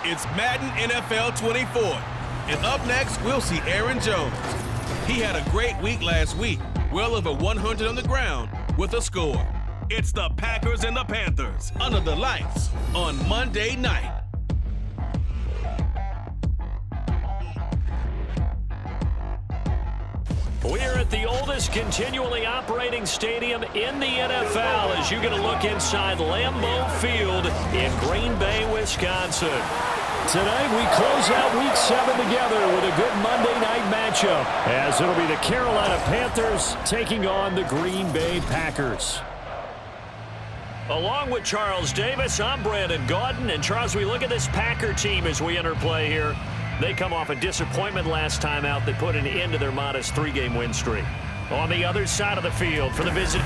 It's Madden NFL 24. And up next, we'll see Aaron Jones. He had a great week last week, well over 100 on the ground with a score. It's the Packers and the Panthers under the lights on Monday night. We're at the oldest continually operating stadium in the NFL as you get a look inside Lambeau Field in Green Bay, Wisconsin. Tonight we close out Week 7 together with a good Monday night matchup as it'll be the Carolina Panthers taking on the Green Bay Packers. Along with Charles Davis, I'm Brandon Gaudin. And Charles, we look at this Packer team as we enter play here. They come off a disappointment last time out that put an end to their modest 3-game win streak. On the other side of the field for the visit.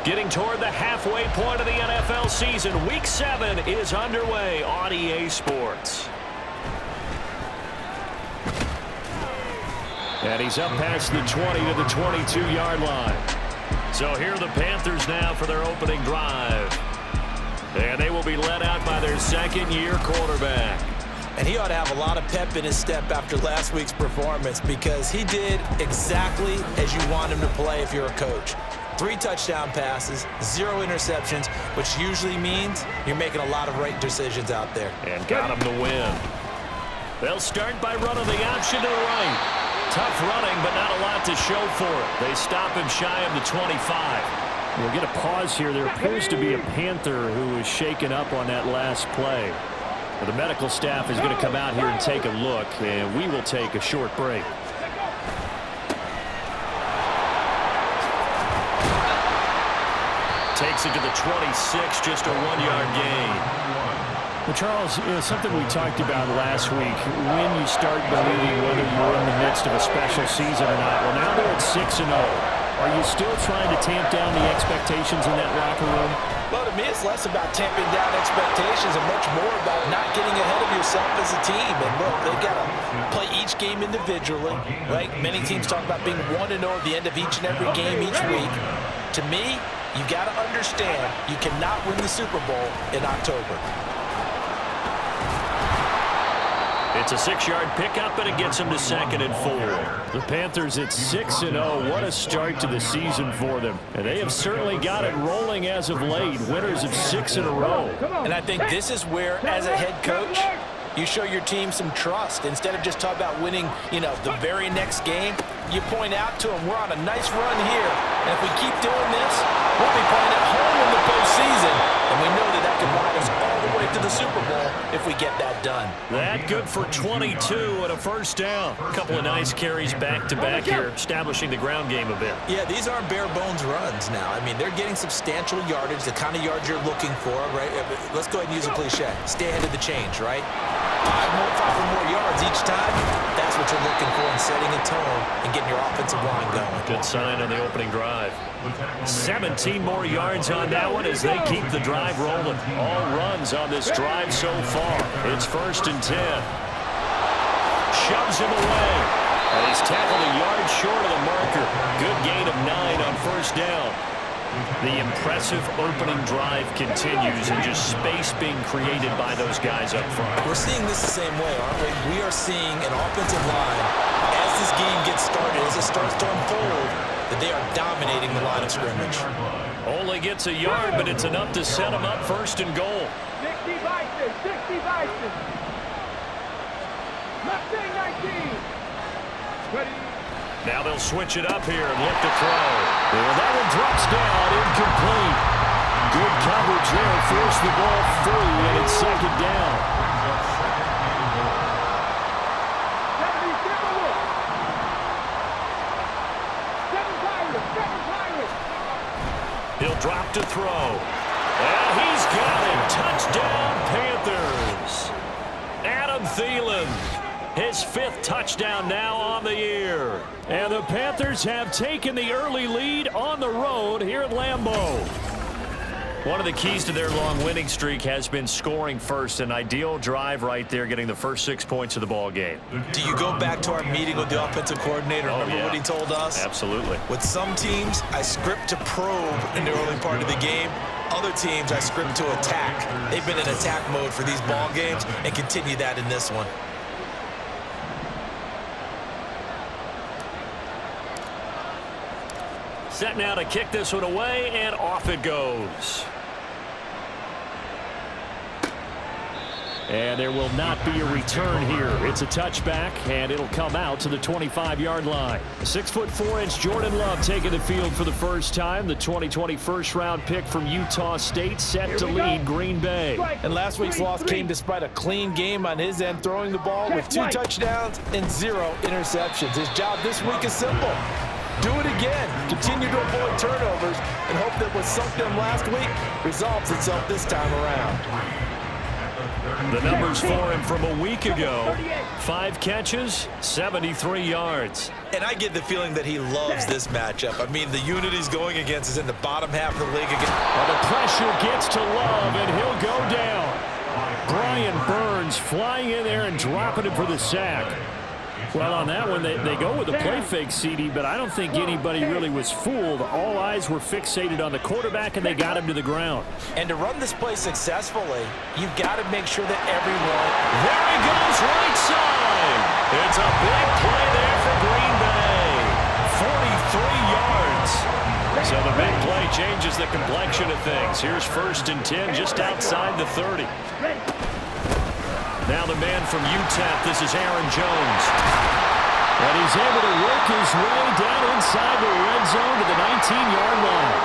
Getting toward the halfway point of the NFL season, Week 7 is underway on EA Sports. And he's up past the 20 to the 22-yard line. So here are the Panthers now for their opening drive. And they will be led out by their second-year quarterback. And he ought to have a lot of pep in his step after last week's performance because he did exactly as you want him to play if you're a coach. 3 touchdown passes, 0 interceptions, which usually means you're making a lot of right decisions out there. And got him to win. They'll start by running the option to the right. Tough running, but not a lot to show for it. They stop him shy of the 25. We'll get a pause here. There appears to be a Panther who is shaken up on that last play. The medical staff is going to come out here and take a look, and we will take a short break. Takes it to the 26, just a 1-yard gain. Well, Charles, something we talked about last week, when you start believing whether you're in the midst of a special season or not. Well, now they're at 6-0. Are you still trying to tamp down the expectations in that locker room? Well, to me, it's less about tamping down expectations and much more about not getting ahead of yourself as a team. And look, they've got to play each game individually, right? Many teams talk about being 1-0 at the end of each and every game each week. To me, you've got to understand you cannot win the Super Bowl in October. It's a 6-yard pickup, and it gets them to 2nd and 4. The Panthers at 6-0. What a start to the season for them. And they have certainly got it rolling as of late. Winners of 6 in a row. And I think this is where, as a head coach, you show your team some trust. Instead of just talking about winning, the very next game, you point out to them, we're on a nice run here. And if we keep doing this, we'll be playing at home in the postseason. And we know that can ride us all the way to the Super Bowl if we get that done. That good for 22 and a first down. A couple of nice carries back-to-back here, establishing the ground game a bit. Yeah, these aren't bare-bones runs now. I mean, they're getting substantial yardage, the kind of yards you're looking for, right? Let's go ahead and use a cliche. Stay ahead of the change, right? 5 or more yards each time, that's what you're looking for in setting a tone and getting your offensive line going. Good sign on the opening drive. 17 more yards on that one as they keep the drive rolling. All runs on this drive so far. It's 1st and 10. Shoves him away. And he's tackled a yard short of the marker. Good gain of 9 on first down. The impressive opening drive continues and just space being created by those guys up front. We're seeing this the same way, aren't we? We are seeing an offensive line, as this game gets started, as it starts to unfold, that they are dominating the line of scrimmage. Only gets a yard, but it's enough to set them up 1st and goal. 60 Bison, 60 Bison. Left thing 19. Ready. Now they'll switch it up here and look to throw. And that one drops down, incomplete. Good coverage there force the ball free, and it's second down. He'll drop to throw. And he's got it. Touchdown, Panthers. Adam Thielen, his 5th touchdown now on the year. And the Panthers have taken the early lead on the road here at Lambeau. One of the keys to their long winning streak has been scoring first. An ideal drive right there, getting the first 6 points of the ball game. Do you go back to our meeting with the offensive coordinator? Remember what he told us? Absolutely. With some teams, I script to probe in the early part of the game. Other teams, I script to attack. They've been in attack mode for these ball games and continue that in this one. Set now to kick this one away, and off it goes. And there will not be a return here. It's a touchback, and it'll come out to the 25-yard line. 6'4" Jordan Love taking the field for the first time. The 2020 first-round pick from Utah State set to lead Green Bay. And last week's loss came despite a clean game on his end, throwing the ball with 2 touchdowns and 0 interceptions. His job this week is simple. Do it again. Continue to avoid turnovers and hope that what sunk them last week resolves itself this time around. The numbers for him from a week ago: 5 catches, 73 yards. And I get the feeling that he loves this matchup. I mean, the unit he's going against is in the bottom half of the league. The pressure gets to Love, and he'll go down. Brian Burns flying in there and dropping it for the sack. Well, on that one, they go with the play fake, CD, but I don't think anybody really was fooled. All eyes were fixated on the quarterback, and they got him to the ground. And to run this play successfully, you've got to make sure that everyone... There he goes, right side. It's a big play there for Green Bay. 43 yards. So the big play changes the complexion of things. Here's 1st and 10 just outside the 30. Now the man from UTEP, this is Aaron Jones. And he's able to work his way down inside the red zone to the 19-yard line.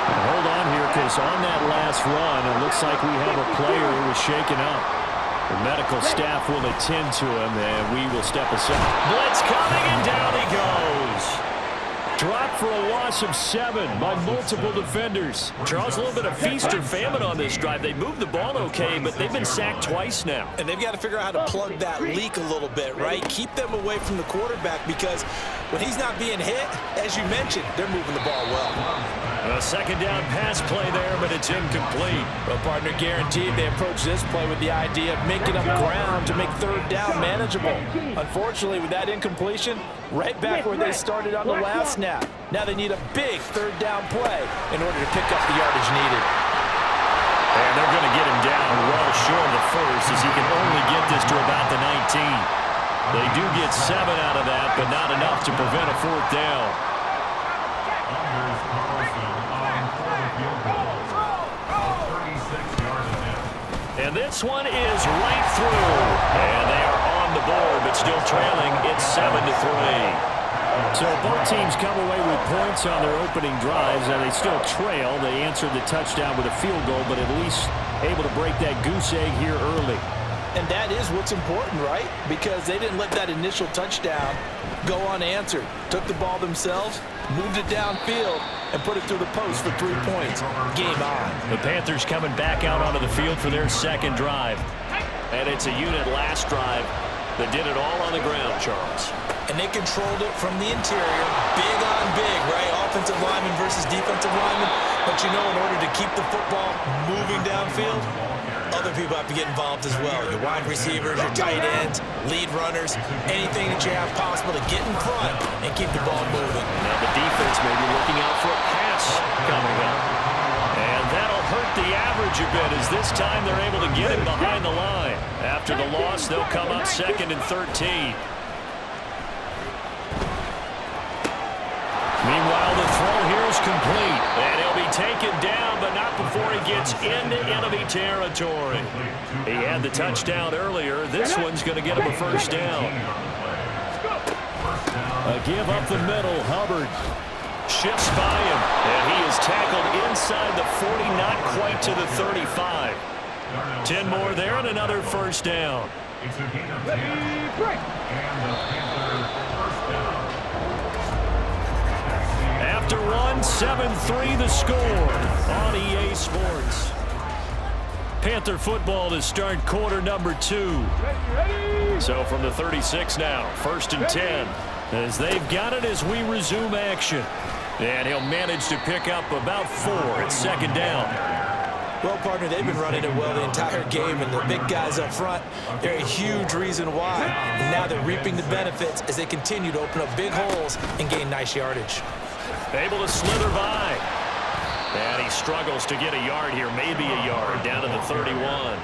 And hold on here, because on that last run, it looks like we have a player who was shaken up. The medical staff will attend to him, and we will step aside. Blitz coming, and down he goes. Dropped for a loss of 7 by multiple defenders. Charles, a little bit of feast or famine on this drive. They moved the ball okay, but they've been sacked twice now. And they've got to figure out how to plug that leak a little bit, right? Keep them away from the quarterback, because when he's not being hit, as you mentioned, they're moving the ball well. A 2nd down pass play there, but it's incomplete. Well, partner, guaranteed they approach this play with the idea of making up ground to make 3rd down manageable. Unfortunately, with that incompletion, right back where they started on the last snap. Now they need a big 3rd down play in order to pick up the yardage needed. And they're going to get him down well short of the 1st, as he can only get this to about the 19. They do get 7 out of that, but not enough to prevent a 4th down. And this one is right through. And they are on the board, but still trailing. It's 7-3. So both teams come away with points on their opening drives, and they still trail. They answered the touchdown with a field goal, but at least able to break that goose egg here early. And that is what's important, right? Because they didn't let that initial touchdown go unanswered. Took the ball themselves, moved it downfield, and put it through the post for 3 points. Game on. The Panthers coming back out onto the field for their 2nd drive. And it's a unit last drive that did it all on the ground, Charles. And they controlled it from the interior, big on big, right? Offensive lineman versus defensive lineman. But you know, in order to keep the football moving downfield, other people have to get involved as well. Your wide receivers, your tight ends, lead runners, anything that you have possible to get in front and keep the ball moving. Now the defense may be looking out for a pass coming up. And that'll hurt the average a bit, as this time they're able to get him behind the line. After the loss, they'll come up 2nd and 13. Meanwhile, the throw here is complete. And he'll be taken down, but not before he gets into enemy territory. He had the touchdown earlier. This one's going to get him a 1st down. A give up the middle, Hubbard. shifts by him, and he is tackled inside the 40, not quite to the 35. 10 more there and another first down. After one, 7-3 the score on EA Sports. Panther football to start quarter number 2. So from the 36 now, 1st and 10, as they've got it as we resume action. And he'll manage to pick up about 4 at 2nd down. Well, partner, they've been running it well the entire game, and the big guys up front, they're a huge reason why. And now they're reaping the benefits as they continue to open up big holes and gain nice yardage. Able to slither by. And he struggles to get a yard here, maybe a yard, down to the 31.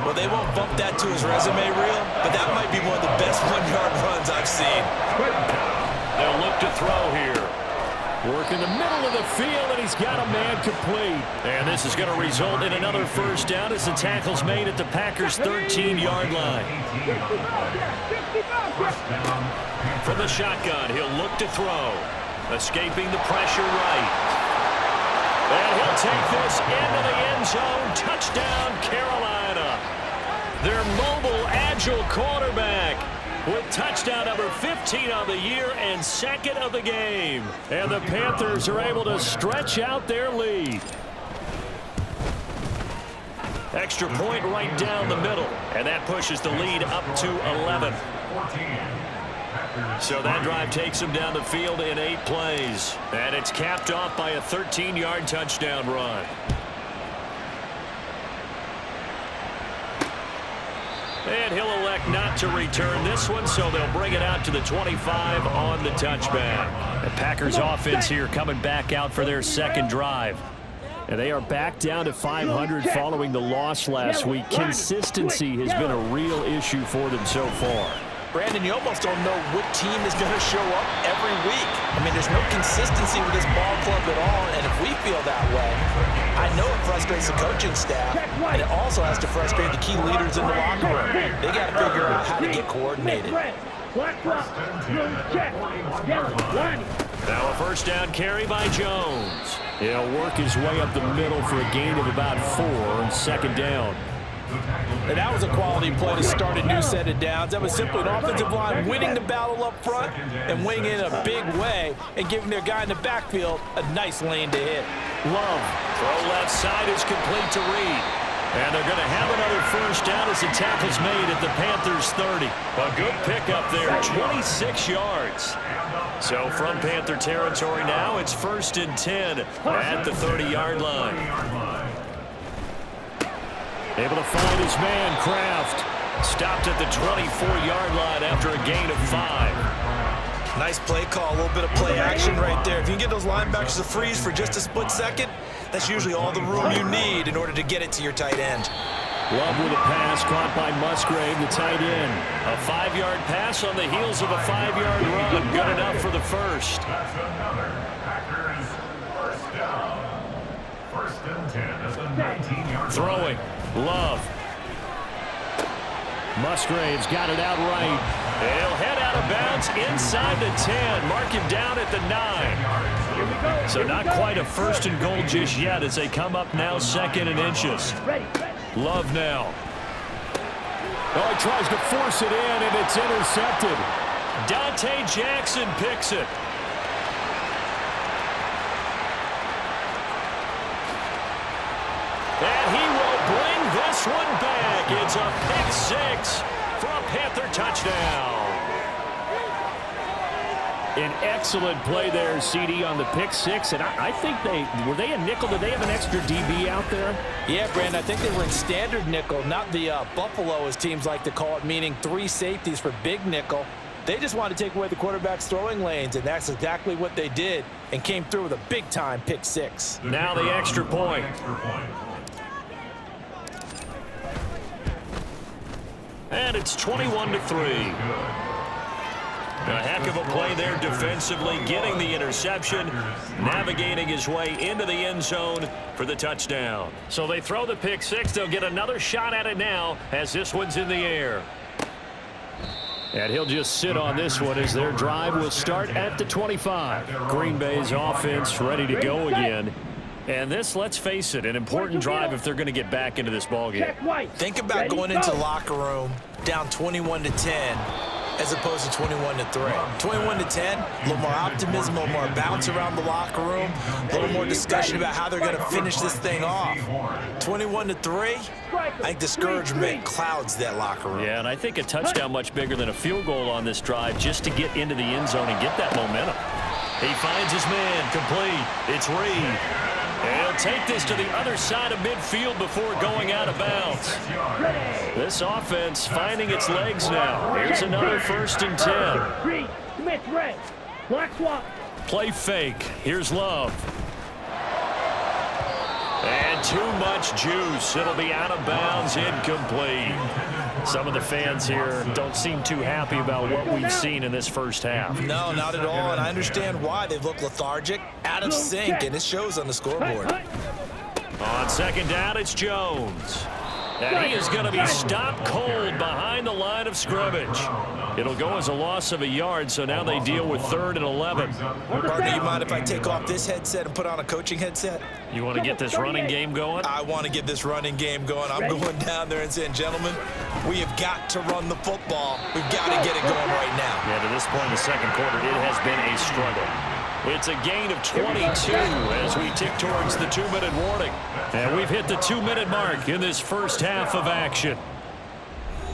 Well, they won't bump that to his resume reel, but that might be one of the best one-yard runs I've seen. They'll look to throw here. Work in the middle of the field, and he's got a man complete. And this is going to result in another first down as the tackle's made at the Packers' 13-yard line. From the shotgun, he'll look to throw. Escaping the pressure right. And he'll take this into the end zone. Touchdown, Carolina. Their mobile, agile quarterback with touchdown number 15 of the year and 2nd of the game. And the Panthers are able to stretch out their lead. Extra point right down the middle. And that pushes the lead up to 11. So that drive takes him down the field in 8 plays. And it's capped off by a 13-yard touchdown run. And he'll elect not to return this one, so they'll bring it out to the 25 on the touchback. The Packers offense here coming back out for their 2nd drive. And they are back down to 500 following the loss last week. Consistency has been a real issue for them so far. Brandon, you almost don't know what team is going to show up every week. I mean, there's no consistency with this ball club at all, and if we feel that way, I know it frustrates the coaching staff, and it also has to frustrate the key leaders in the locker room. They got to figure out how to get coordinated. Now a first down carry by Jones. He'll work his way up the middle for a gain of about 4 on 2nd down. And that was a quality play to start a new set of downs. That was simply an offensive line winning the battle up front and winning in a big way and giving their guy in the backfield a nice lane to hit. Love. Throw left side is complete to Reed. And they're going to have another first down as the tackle's made at the Panthers' 30. A good pickup there, 26 yards. So from Panther territory now, it's 1st and 10 at the 30-yard line. Able to find his man, Kraft. Stopped at the 24-yard line after a gain of 5. Nice play call, a little bit of play action right there. If you can get those linebackers to freeze for just a split second, that's usually all the room you need in order to get it to your tight end. Love with a pass caught by Musgrave, the tight end. A 5-yard pass on the heels of a 5-yard run. Good enough for the first. That's another Packers first down. 1st and 10 at the 19-yard throwing. Love. Musgrave's got it out right. He'll head out of bounds inside the 10. Mark him down at the 9. So not quite a 1st and goal just yet as they come up now 2nd and inches. Love now. Oh, he tries to force it in, and it's intercepted. Dante Jackson picks it. And he will bring this one back. It's a pick 6 for a Panther touchdown. An excellent play there, CD, on the pick 6. And I think were they a nickel? Did they have an extra DB out there? Yeah, Brandon, I think they were in standard nickel, not the Buffalo, as teams like to call it, meaning 3 safeties for big nickel. They just wanted to take away the quarterback's throwing lanes, and that's exactly what they did and came through with a big-time pick 6. Now the extra point. And it's 21-3. A heck of a play there defensively, getting the interception, navigating his way into the end zone for the touchdown. So they throw the pick 6. They'll get another shot at it now as this one's in the air. And he'll just sit on this one as their drive will start at the 25. Green Bay's offense ready to go again. And this, let's face it, an important drive if they're going to get back into this ballgame. Think about going into the locker room down 21-10 as opposed to 21-3. 21-10, a little more optimism, a little more bounce around the locker room, a little more discussion about how they're going to finish this thing off. 21-3, I think discouragement clouds that locker room. Yeah, and I think a touchdown much bigger than a field goal on this drive just to get into the end zone and get that momentum. He finds his man, complete. It's Reed. And he'll take this to the other side of midfield before going out of bounds. This offense finding its legs now. Here's another 1st and 10. Smith red. Black swap. Play fake. Here's Love. And too much juice. It'll be out of bounds, incomplete. Some of the fans here don't seem too happy about what we've seen in this first half. No, not at all, and I understand why. They've looked lethargic, out of sync, and it shows on the scoreboard. On 2nd down, it's Jones. And he is going to be stopped cold behind the line of scrimmage. It'll go as a loss of a yard, so now they deal with 3rd and 11. Partner, you mind if I take off this headset and put on a coaching headset? You want to get this running game going? I want to get this running game going. I'm going down there and saying, gentlemen, we have got to run the football. We've got to get it going right now. Yeah, to this point in the 2nd quarter, it has been a struggle. It's a gain of 22 as we tick towards the 2-minute warning. And we've hit the 2-minute mark in this first half of action.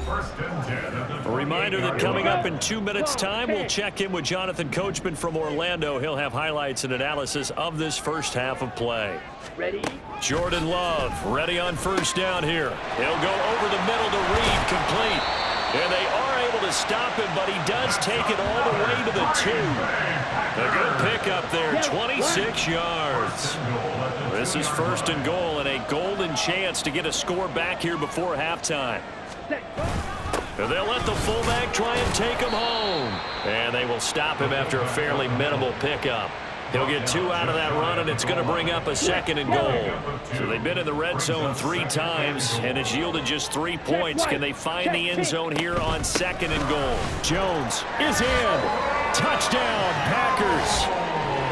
A reminder that coming up in 2 minutes' time, we'll check in with Jonathan Coachman from Orlando. He'll have highlights and analysis of this first half of play. Ready? Jordan Love ready on 1st down here. He'll go over the middle to Reed, complete. And they are able to stop him, but he does take it all the way to the 2. A good pickup there, 26 yards. This is 1st and goal and a golden chance to get a score back here before halftime. And they'll let the fullback try and take him home. And they will stop him after a fairly minimal pickup. He'll get 2 out of that run, and it's going to bring up a 2nd and goal. So they've been in the red zone 3 times, and it's yielded just 3 points. Can they find the end zone here on 2nd and goal? Jones is in. Touchdown, Packers.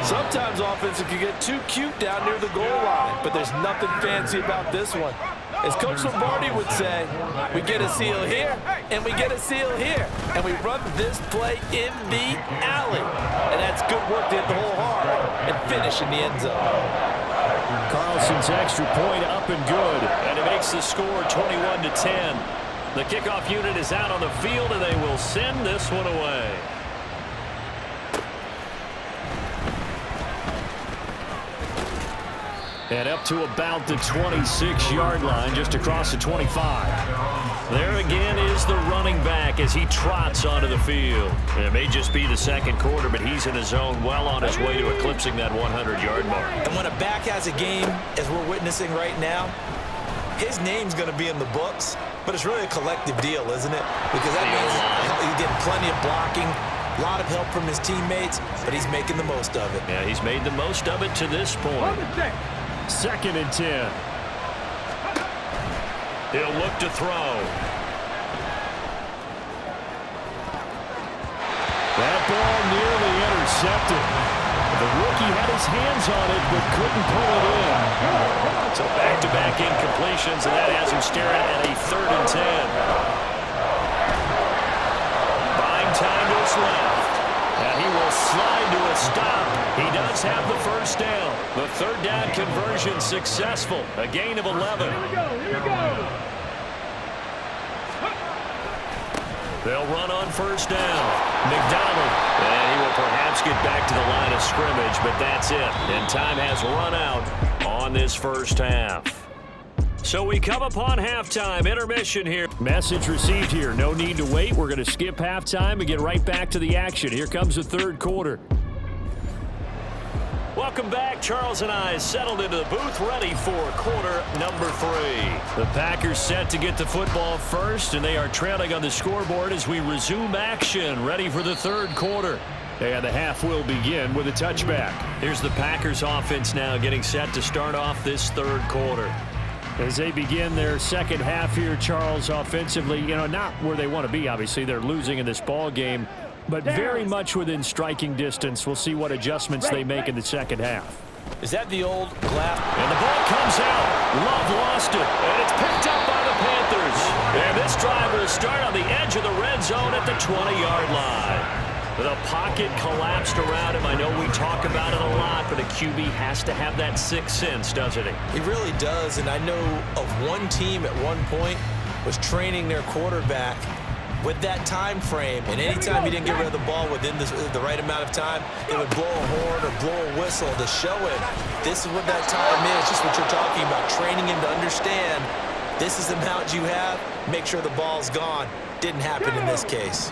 Sometimes offenses can get too cute down near the goal line, but there's nothing fancy about this one. As Coach Lombardi would say, we get a seal here, and we get a seal here, and we run this play in the alley. And that's good work to hit the hole hard and finish in the end zone. Carlson's extra point up and good, and it makes the score 21-10. The kickoff unit is out on the field, and they will send this one away. And up to about the 26-yard line, just across the 25. There again is the running back as he trots onto the field. And it may just be the 2nd quarter, but he's in his zone, well on his way to eclipsing that 100-yard mark. And when a back has a game, as we're witnessing right now, his name's going to be in the books, but it's really a collective deal, isn't it? Because that means he's getting plenty of blocking, a lot of help from his teammates, but he's making the most of it. Yeah, he's made the most of it to this point. 2nd and 10. He'll look to throw. That ball nearly intercepted. The rookie had his hands on it but couldn't pull it in. So back-to-back incompletions, and that has him staring at a 3rd and 10. Buying time to his left. And he will slide to a stop. He does have the 1st down. The 3rd down conversion successful. A gain of 11. Here we go. They'll run on 1st down. McDonald. And he will perhaps get back to the line of scrimmage, but that's it. And time has run out on this first half. So we come upon halftime, intermission here. Message received here. No need to wait. We're going to skip halftime and get right back to the action. Here comes the 3rd quarter. Welcome back. Charles and I settled into the booth, ready for quarter number 3. The Packers set to get the football first, and they are trailing on the scoreboard as we resume action, ready for the 3rd quarter. And the half will begin with a touchback. Here's the Packers offense now getting set to start off this 3rd quarter. As they begin their second half here, Charles, offensively, not where they want to be, obviously. They're losing in this ball game, but very much within striking distance. We'll see what adjustments they make in the second half. Is that the old glass? And the ball comes out. Love lost it, and it's picked up by the Panthers. And this drive will start on the edge of the red zone at the 20-yard line. The pocket collapsed around him. I know we talk about it a lot, but a QB has to have that sixth sense, doesn't he? He really does, and I know of one team at one point was training their quarterback with that time frame, and anytime he didn't get rid of the ball within the right amount of time, they would blow a horn or blow a whistle to show him this is what that time is, just what you're talking about, training him to understand this is the amount you have, make sure the ball's gone. Didn't happen in this case.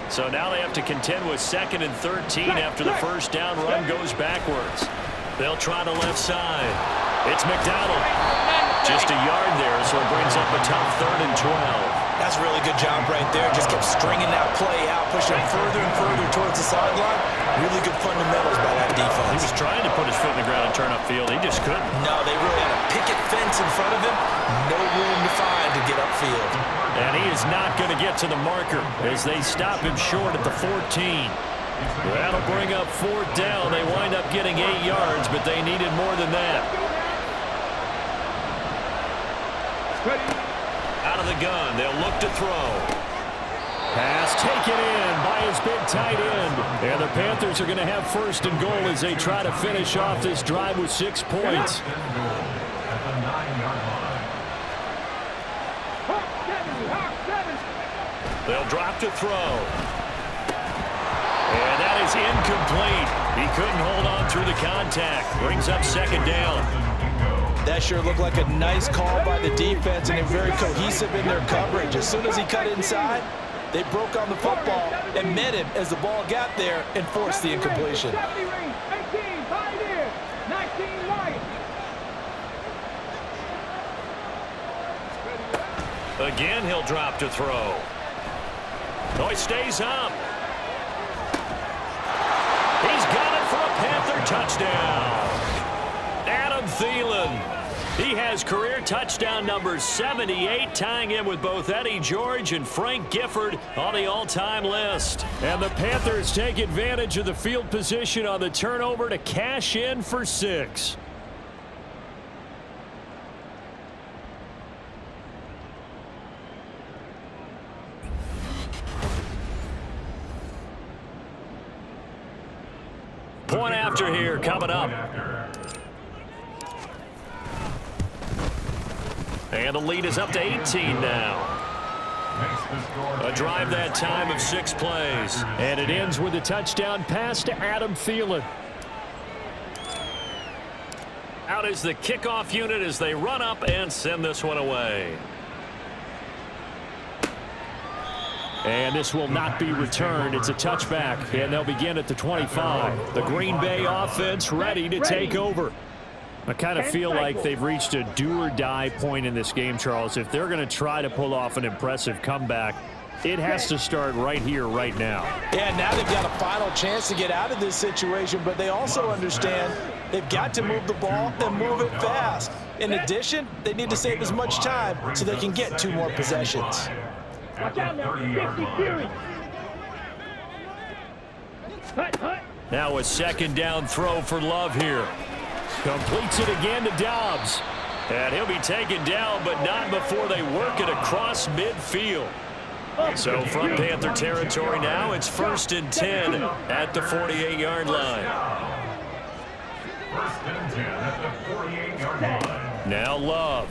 So now they have to contend with 2nd and 13 after the first down run goes backwards. They'll try the left side. It's McDonald. Just a yard there, so it brings up a tough 3rd and 12. That's a really good job right there. Just kept stringing that play out, pushing further and further towards the sideline. Really good fundamentals by that defense. He was trying to put his foot in the ground and turn upfield. He just couldn't. No, they really had a picket fence in front of him. No room to find to get upfield. And he is not going to get to the marker as they stop him short at the 14. That'll bring up 4th down. They wind up getting 8 yards, but they needed more than that. Out of the gun, they'll look to throw. Pass taken in by his big tight end. And the Panthers are going to have 1st and goal as they try to finish off this drive with 6 points. They'll drop to throw. And that is incomplete. He couldn't hold on through the contact. Brings up 2nd down. That sure looked like a nice call by the defense, and they're very cohesive in their coverage. As soon as he cut inside, they broke on the football and met him as the ball got there and forced the incompletion. Again, he'll drop to throw. No, he stays up. He's got it for a Panther touchdown. Adam Thielen. He has career touchdown number 78, tying him with both Eddie George and Frank Gifford on the all-time list. And the Panthers take advantage of the field position on the turnover to cash in for 6. Point after here coming up. And the lead is up to 18 now. A drive that time of 6 plays. And it ends with a touchdown pass to Adam Thielen. Out is the kickoff unit as they run up and send this one away. And this will not be returned. It's a touchback, and they'll begin at the 25. The Green Bay offense ready to take over. I kind of feel like they've reached a do-or-die point in this game, Charles. If they're going to try to pull off an impressive comeback, it has to start right here, right now. Yeah, now they've got a final chance to get out of this situation, but they also understand they've got to move the ball and move it fast. In addition, they need to save as much time so they can get 2 more possessions. Watch out now, 50 Fury. Now a 2nd down throw for Love here. Completes it again to Dobbs. And he'll be taken down, but not before they work it across midfield. So from Panther territory now, it's 1st and 10 at the 48-yard line. 1st and 10 at the 48-yard line. Now Love.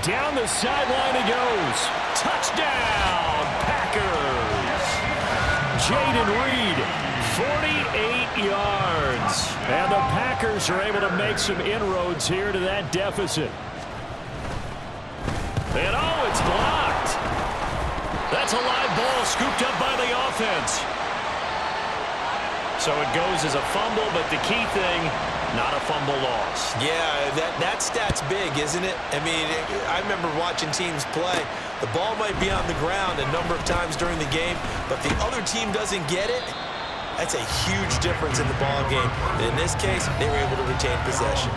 Down the sideline he goes. Touchdown, Packers. Jaden Reed, 48 yards. and the Packers are able to make some inroads here to that deficit. And oh, it's blocked. That's a live ball scooped up by the offense. So it goes as a fumble, but the key thing, not a fumble loss. Yeah, that stat's big, isn't it? I mean, I remember watching teams play. The ball might be on the ground a number of times during the game, but the other team doesn't get it. That's a huge difference in the ball game. And in this case, they were able to retain possession.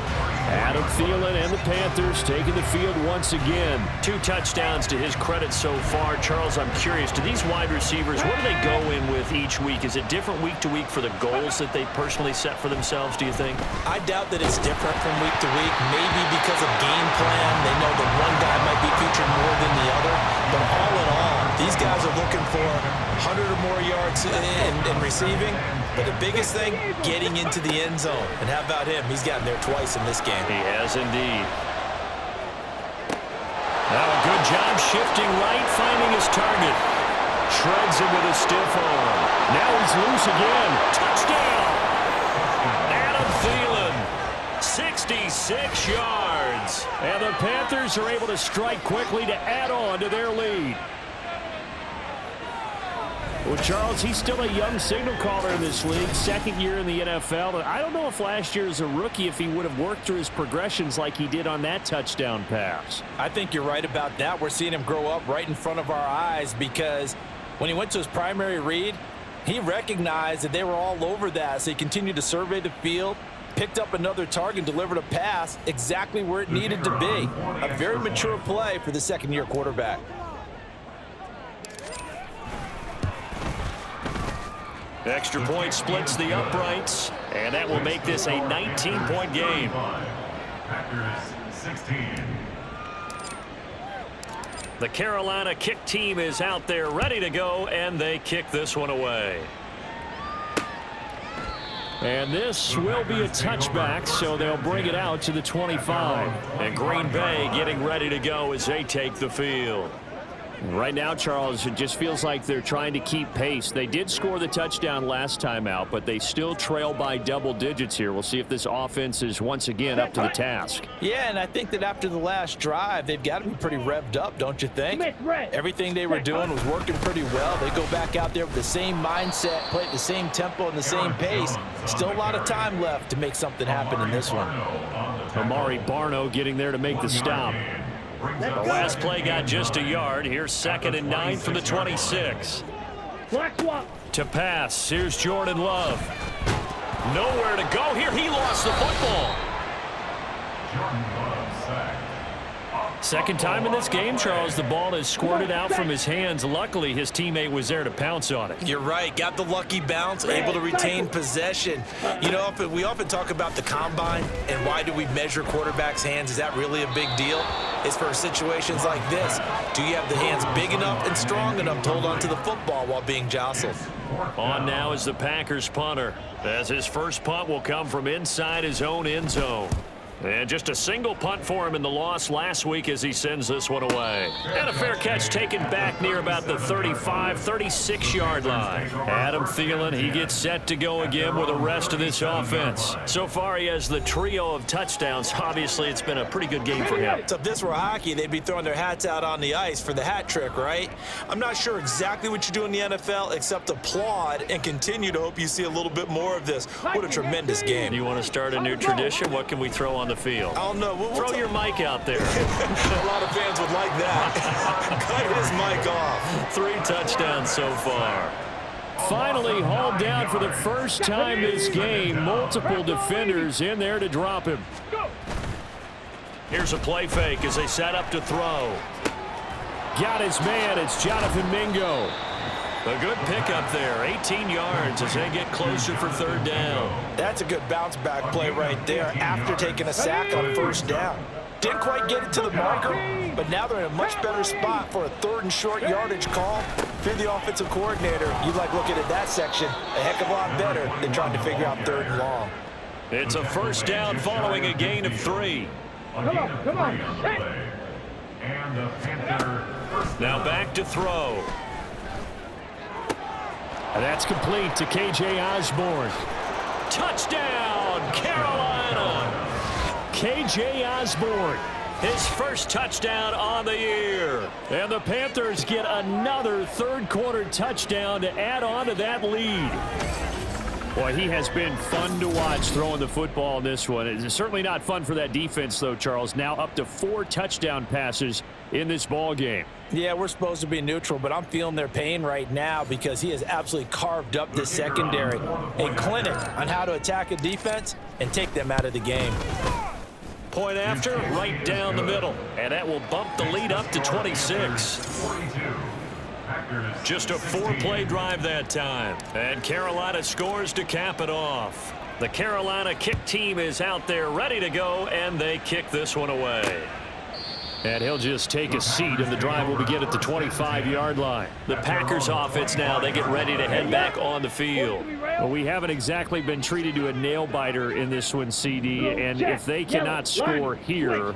Adam Thielen and the Panthers taking the field once again. 2 touchdowns to his credit so far. Charles, I'm curious, do these wide receivers, what do they go in with each week? Is it different week to week for the goals that they personally set for themselves, do you think? I doubt that it's different from week to week, maybe because of game plan. They know that one guy might be featured more than the other. But all in all, these guys are looking for 100 or more yards in receiving. But the biggest thing, getting into the end zone. And how about him? He's gotten there twice in this game. He has indeed. Now a good job shifting right, finding his target. Shreds him with a stiff arm. Now he's loose again. Touchdown! Adam Thielen, 66 yards. And the Panthers are able to strike quickly to add on to their lead. Well, Charles, he's still a young signal caller in this league, second year in the NFL. I don't know if last year as a rookie, if he would have worked through his progressions like he did on that touchdown pass. I think you're right about that. We're seeing him grow up right in front of our eyes because when he went to his primary read, he recognized that they were all over that. So he continued to survey the field, picked up another target, delivered a pass exactly where it needed to be. A very mature play for the second-year quarterback. Extra point splits the uprights, and that will make this a 19-point game. Packers 16. The Carolina kick team is out there ready to go, and they kick this one away. And this will be a touchback, so they'll bring it out to the 25. And Green Bay getting ready to go as they take the field. Right now, Charles, it just feels like they're trying to keep pace. They did score the touchdown last time out, but they still trail by double digits here. We'll see if this offense is once again up to the task. Yeah, and I think that after the last drive, they've got to be pretty revved up, don't you think? Everything they were doing was working pretty well. They go back out there with the same mindset, play at the same tempo and the same pace. Still a lot of time left to make something happen in this one. Amari Barno getting there to make the stop. The last play got just a yard. Here's 2nd and 9 from the 26. To pass. Here's Jordan Love. Nowhere to go here. He lost the football. Second time in this game, Charles, the ball has squirted out from his hands. Luckily, his teammate was there to pounce on it. You're right. Got the lucky bounce, able to retain possession. You know, we often talk about the combine and why do we measure quarterbacks' hands? Is that really a big deal? It's for situations like this. Do you have the hands big enough and strong enough to hold on to the football while being jostled? On now is the Packers punter, as his first punt will come from inside his own end zone. And just a single punt for him in the loss last week as he sends this one away. And a fair catch taken back near about the 35, 36-yard line. Adam Thielen, he gets set to go again with the rest of this offense. So far, he has the trio of touchdowns. Obviously, it's been a pretty good game for him. So if this were hockey, they'd be throwing their hats out on the ice for the hat trick, right? I'm not sure exactly what you do in the NFL except applaud and continue to hope you see a little bit more of this. What a tremendous game. You want to start a new tradition? What can we throw on the field? I don't know. Throw your mic out there. A lot of fans would like that. Cut his mic off. 3 touchdowns so far. Finally hauled down for the first time this game. Multiple defenders in there to drop him. Here's a play fake as they set up to throw. Got his man. It's Jonathan Mingo. A good pickup there, 18 yards as they get closer for 3rd down. That's a good bounce back play right there after taking a sack on 1st down. Didn't quite get it to the marker, but now they're in a much better spot for a 3rd and short yardage call. If you're the offensive coordinator, you like looking at that section a heck of a lot better than trying to figure out 3rd and long. It's a 1st down following a gain of 3. Come on. And the Panther first Now back to throw. And that's complete to K.J. Osborne. Touchdown, Carolina! K.J. Osborne. His first touchdown on the year. And the Panthers get another 3rd quarter touchdown to add on to that lead. Boy, he has been fun to watch throwing the football in this one. It's certainly not fun for that defense, though, Charles. Now up to 4 touchdown passes in this ball game. Yeah, we're supposed to be neutral, but I'm feeling their pain right now because he has absolutely carved up this secondary. A clinic on how to attack a defense and take them out of the game. point after, right down the middle. And that will bump the lead up to 26. Just a 4-play drive that time. And Carolina scores to cap it off. The Carolina kick team is out there ready to go, and they kick this one away. And he'll just take a seat, and the drive will begin at the 25-yard line. The Packers offense now, they get ready to head back on the field. Well, we haven't exactly been treated to a nail-biter in this one, CD, and if they cannot score here,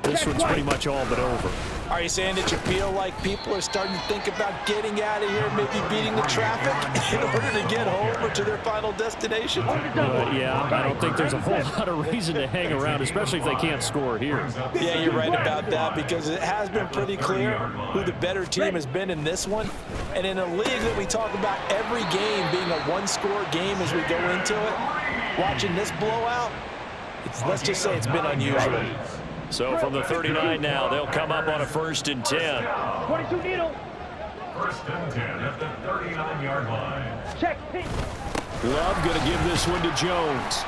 this one's pretty much all but over. Are you saying that you feel like people are starting to think about getting out of here, maybe beating the traffic in order to get home or to their final destination? Yeah, I don't think there's a whole lot of reason to hang around, especially if they can't score here. Yeah, you're right about that, because it has been pretty clear who the better team has been in this one. And in a league that we talk about every game being a one-score game as we go into it, watching this blowout, let's just say it's been unusual. So from the 39 now, they'll come up on a 1st and 10. 22 needle. 1st and 10 at the 39-yard line. Check. Love going to give this one to Jones.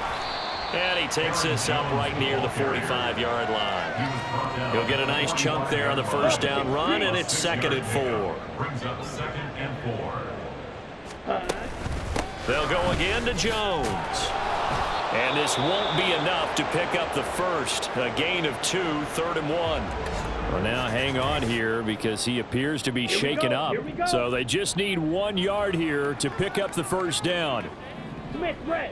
And he takes this up right near the 45-yard line. He'll get a nice chunk there on the 1st down run, and it's 2nd and 4. Brings up 2nd and 4. They'll go again to Jones. And this won't be enough to pick up the 1st. A gain of 2, 3rd and 1. Well, now hang on here because he appears to be shaken up. So they just need 1 yard here to pick up the 1st down. Smith, red.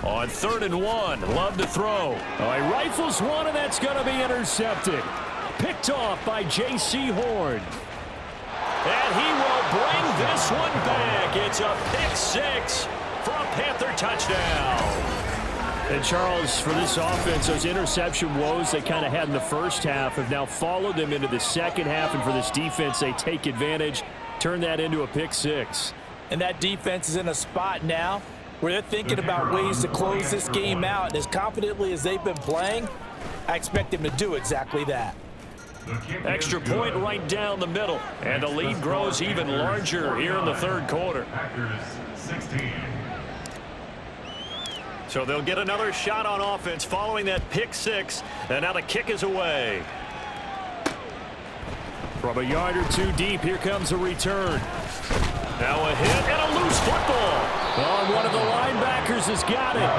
On 3rd and 1, Love to throw. Oh, he rifles one, and that's going to be intercepted. Picked off by J.C. Horn. And he will bring this one back. It's a pick 6 for a Panther touchdown. And Charles, for this offense, those interception woes they kind of had in the first half have now followed them into the second half. And for this defense, they take advantage, turn that into a pick 6. And that defense is in a spot now where they're thinking about ways to close this game out. And as confidently as they've been playing, I expect them to do exactly that. Extra point right down the middle. And the lead grows even larger here in the 3rd quarter. Packers 16. So they'll get another shot on offense following that pick 6. And now the kick is away. From a yard or two deep, here comes a return. Now a hit and a loose football. Oh, and one of the linebackers has got it.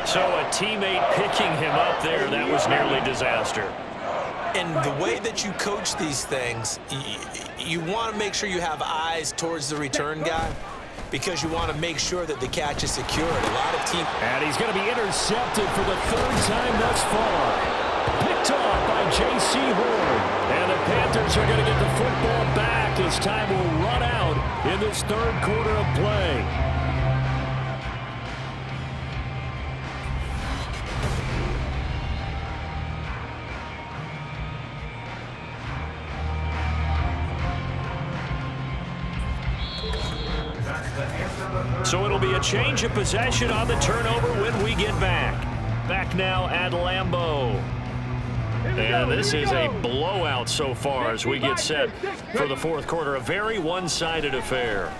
So a teammate picking him up there, that was nearly disaster. And the way that you coach these things, you want to make sure you have eyes towards the return guy because you want to make sure that the catch is secured. A lot of teams. And he's going to be intercepted for the 3rd time thus far. Picked off by J.C. Horn. And the Panthers are going to get the football back as time will run out in this 3rd quarter of play. So it'll be a change of possession on the turnover when we get back. Back now at Lambeau. And this is a blowout so far as we get set for the 4th quarter. A very one-sided affair.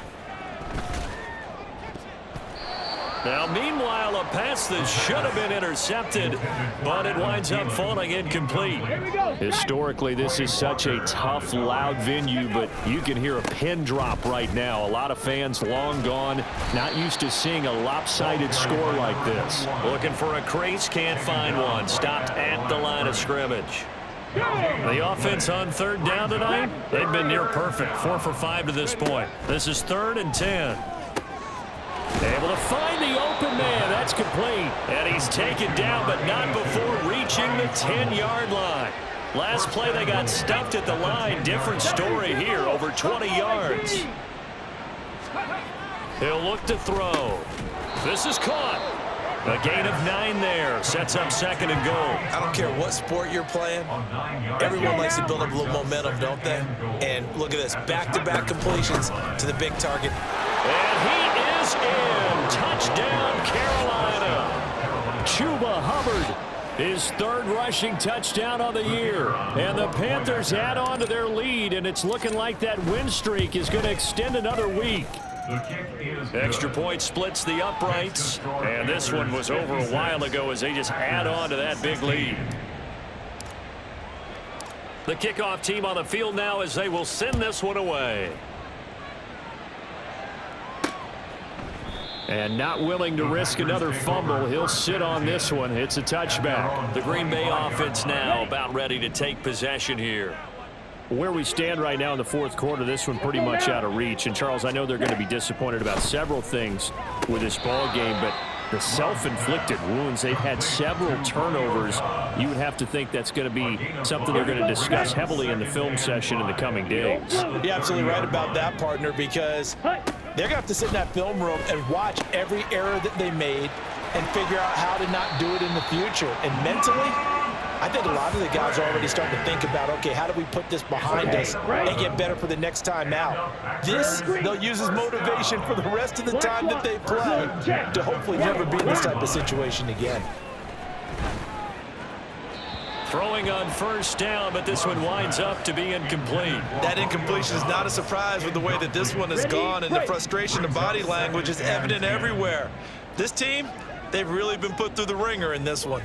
Now, meanwhile, a pass that should have been intercepted, but it winds up falling incomplete. Historically, this is such a tough, loud venue, but you can hear a pin drop right now. A lot of fans long gone, not used to seeing a lopsided score like this. Looking for a crease, can't find one. Stopped at the line of scrimmage. The offense on 3rd down tonight, they've been near perfect. 4 for 5 to this point. This is 3rd and 10. Able to find the open man. That's complete. And he's taken down, but not before reaching the 10-yard line. Last play, they got stuffed at the line. Different story here, over 20 yards. He'll look to throw. This is caught. A gain of 9 there. Sets up 2nd and goal. I don't care what sport you're playing. Everyone likes to build up a little momentum, don't they? And look at this. Back-to-back completions to the big target. And he is in. Touchdown, Carolina. Chuba Hubbard His third rushing touchdown on the year. And the Panthers add on to their lead, and it's looking like that win streak is going to extend another week. Extra point splits the uprights, and this one was over a while ago as they just add on to that big lead. The kickoff team on the field now as they will send this one away. And not willing to risk another fumble, he'll sit on this one. It's a touchback. The Green Bay offense now about ready to take possession here. Where we stand right now in the fourth quarter, this one pretty much out of reach. And, Charles, I know they're going to be disappointed about several things with this ball game, but the self-inflicted wounds, they've had several turnovers. You would have to think that's going to be something they're going to discuss heavily in the film session in the coming days. You're absolutely right about that, partner, because they're going to have to sit in that film room and watch every error that they made and figure out how to not do it in the future. And mentally, I think a lot of the guys are already starting to think about, okay, how do we put this behind us and get better for the next time out? This, they'll use as motivation for the rest of the time that they play to hopefully never be in this type of situation again. Throwing on first down, but this one winds up to be incomplete. That incompletion is not a surprise with the way that this one has gone, and the frustration of body language is evident everywhere. This team, they've really been put through the ringer in this one.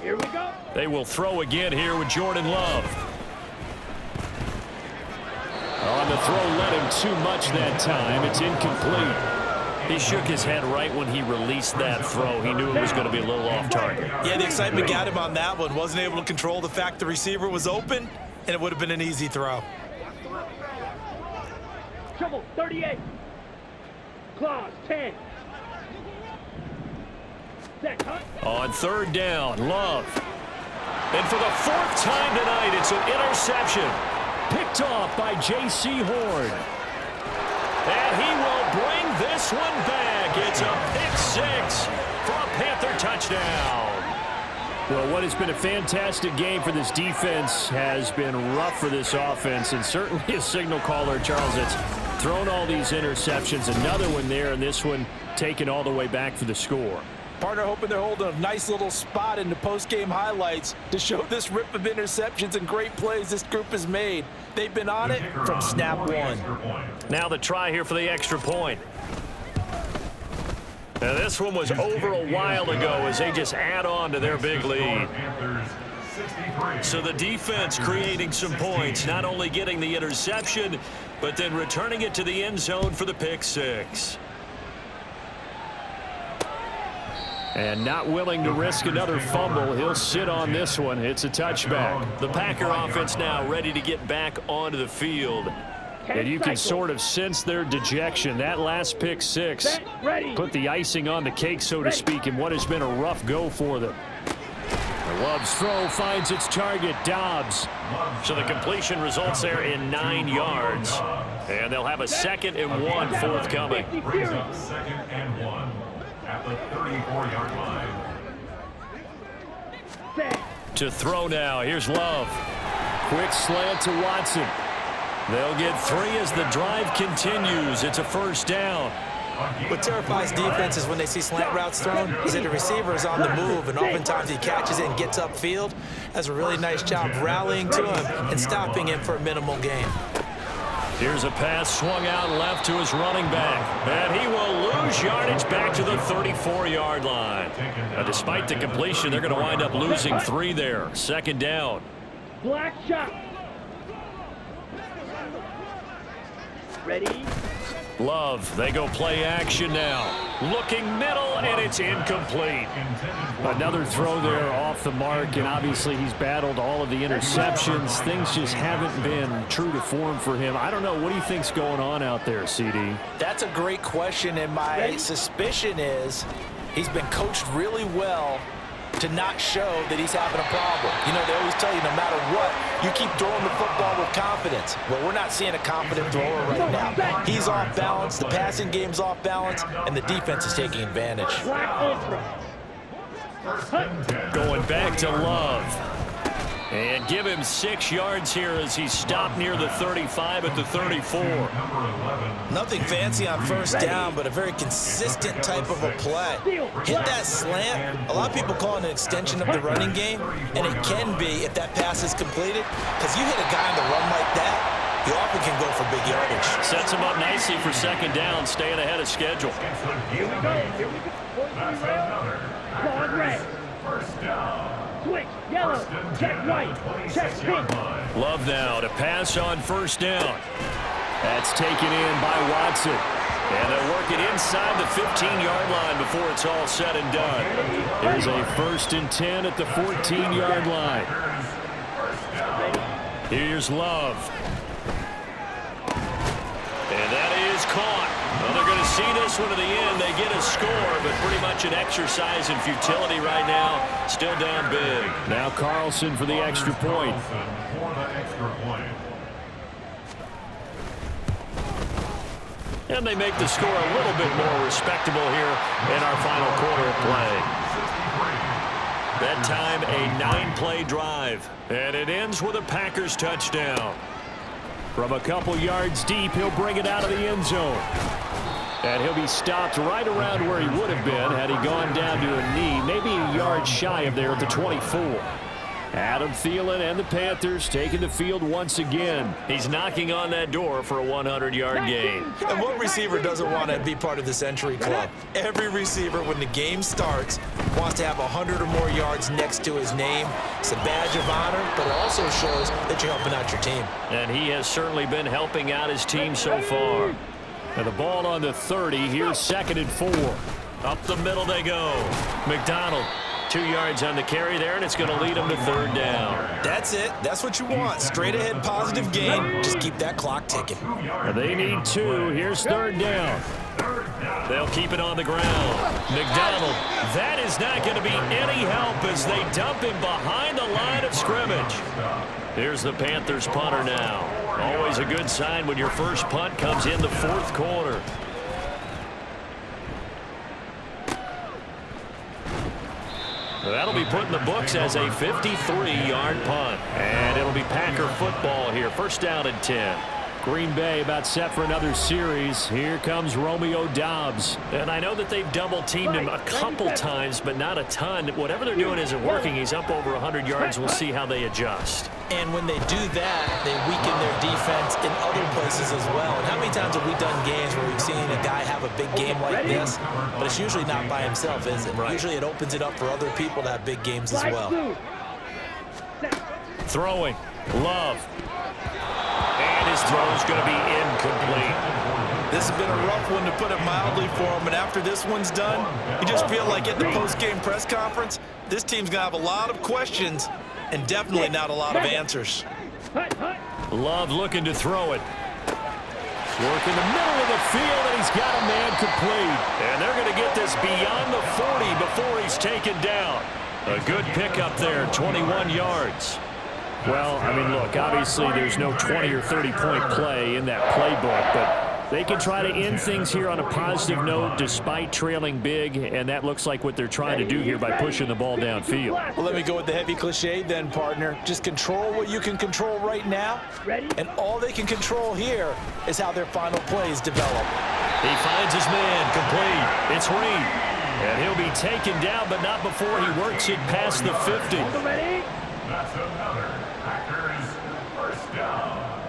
Here we go. They will throw again here with Jordan Love. On the throw, led him too much that time. It's incomplete. He shook his head right when he released that throw. He knew it was going to be a little off target. Yeah, the excitement got him on that one. Wasn't able to control the fact the receiver was open, and it would have been an easy throw. Trouble, 38. Claws, 10. On third down, Love. And for the fourth time tonight, it's an interception. Picked off by J.C. Horn. And he will bring this one back. It's a pick six for a Panther touchdown. Well, what has been a fantastic game for this defense has been rough for this offense, and certainly a signal caller, Charles, that's thrown all these interceptions. Another one there, and this one taken all the way back for the score. Partner hoping they're holding a nice little spot in the post-game highlights to show this rip of interceptions and great plays this group has made. They've been on it from snap one. Now the try here for the extra point. Now this one was over a while ago as they just add on to their big lead. So the defense creating some points, not only getting the interception, but then returning it to the end zone for the pick six. And not willing to risk another fumble, he'll sit on this one. It's a touchback. The Packer offense now ready to get back onto the field. And you can sort of sense their dejection. That last pick six put the icing on the cake, so to speak, in what has been a rough go for them. Love's throw finds its target, Dobbs. So the completion results there in 9 yards. And they'll have a 2nd and 1 forthcoming. Second and 1 at the 34-yard line. To throw now, here's Love. Quick slant to Watson. They'll get 3 as the drive continues. It's a first down. What terrifies defenses when they see slant routes thrown is that the receiver is on the move, and oftentimes he catches it and gets upfield. Does a really nice job rallying to him and stopping him for a minimal gain. Here's a pass swung out left to his running back. And he will lose yardage back to the 34-yard line. Now, despite the completion, they're going to wind up losing 3 there. 2nd down. Black shot. Ready? Love, they go play action now. Looking middle, and it's incomplete. Another throw there off the mark, and obviously he's battled all of the interceptions. Things just haven't been true to form for him. I don't know. What do you think's going on out there, CD? That's a great question, and my suspicion is he's been coached really well to not show that he's having a problem. You know, they always tell you no matter what, you keep throwing the football with confidence. Well, we're not seeing a confident thrower right now. He's off balance, the passing game's off balance, and the defense is taking advantage. Going back to Love. And give him 6 yards here as he stopped near the 35 at the 34. Nothing fancy on first down, but a very consistent type of a play. Hit that slant. A lot of people call it an extension of the running game, and it can be if that pass is completed, because you hit a guy on the run like that, you often can go for big yardage. Sets him up nicely for second down, staying ahead of schedule. Here we go. Here we go. That's another. Claws red. First down. Switch. Yellow. Check white. Check pink. Love now to pass on first down. That's taken in by Watson. And they'll work it inside the 15-yard line before it's all said and done. There's a 1st and 10 at the 14-yard line. Here's Love. And that is caught. Well, they're going to see this one to the end. They get a score, but pretty much an exercise in futility right now. Still down big. Now Carlson for the extra point. And they make the score a little bit more respectable here in our final quarter of play. That time, a 9-play drive. And it ends with a Packers touchdown. From a couple yards deep, he'll bring it out of the end zone. And he'll be stopped right around where he would have been had he gone down to a knee, maybe a yard shy of there at the 24. Adam Thielen and the Panthers taking the field once again. He's knocking on that door for a 100-yard gain. And what receiver doesn't want to be part of the Century Club? Every receiver, when the game starts, wants to have 100 or more yards next to his name. It's a badge of honor, but it also shows that you're helping out your team. And he has certainly been helping out his team so far. And the ball on the 30. Here's 2nd and 4. Up the middle they go. McDonald. 2 yards on the carry there, and it's going to lead them to 3rd down. That's it. That's what you want. Straight ahead positive gain. Just keep that clock ticking. They need 2. Here's 3rd down. They'll keep it on the ground. McDonald. That is not going to be any help as they dump him behind the line of scrimmage. Here's the Panthers punter now. Always a good sign when your first punt comes in the 4th quarter. That'll be put in the books as a 53-yard punt. And it'll be Packer football here. 1st down and 10. Green Bay about set for another series. Here comes Romeo Doubs. And I know that they've double-teamed him a couple times, but not a ton. Whatever they're doing isn't working. He's up over 100 yards. We'll see how they adjust. And when they do that, they weaken their defense in other places as well. And how many times have we done games where we've seen a guy have a big game like this, but it's usually not by himself, is it? Right. Usually it opens it up for other people to have big games as well. Throwing. Love. And his throw is going to be incomplete. This has been a rough one, to put it mildly, for him. And after this one's done, you just feel like at the post-game press conference, this team's going to have a lot of questions and definitely not a lot of answers. Love looking to throw it. Work in the middle of the field, and he's got a man complete. And they're going to get this beyond the 40 before he's taken down. A good pickup there, 21 yards. Well, I mean, look, obviously there's no 20 or 30-point play in that playbook, but they can try to end things here on a positive note despite trailing big, and that looks like what they're trying to do here by pushing the ball downfield. Well, let me go with the heavy cliche then, partner. Just control what you can control right now, and all they can control here is how their final plays develop. He finds his man, complete. It's Reed. And he'll be taken down, but not before he works it past the 50. That's another Packers 1st down.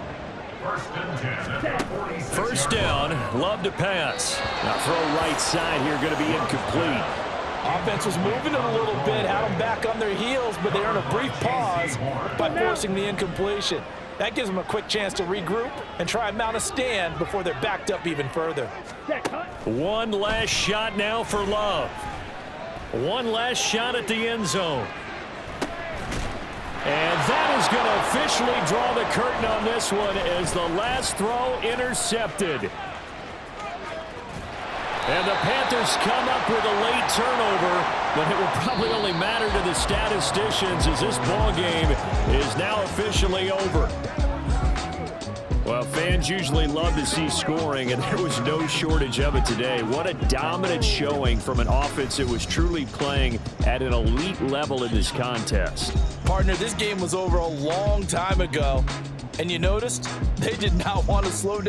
1st and 10 at the 46. 1st down, Love to pass. Now throw right side here, going to be incomplete. Offense was moving it a little bit, had them back on their heels, but they're in a brief pause by forcing the incompletion. That gives them a quick chance to regroup and try and mount a stand before they're backed up even further. One last shot now for Love. One last shot at the end zone. And that is going to officially draw the curtain on this one as the last throw intercepted. And the Panthers come up with a late turnover, but it will probably only matter to the statisticians as this ball game is now officially over. Well, fans usually love to see scoring, and there was no shortage of it today. What a dominant showing from an offense that was truly playing at an elite level in this contest. Partner, this game was over a long time ago, and you noticed they did not want to slow down.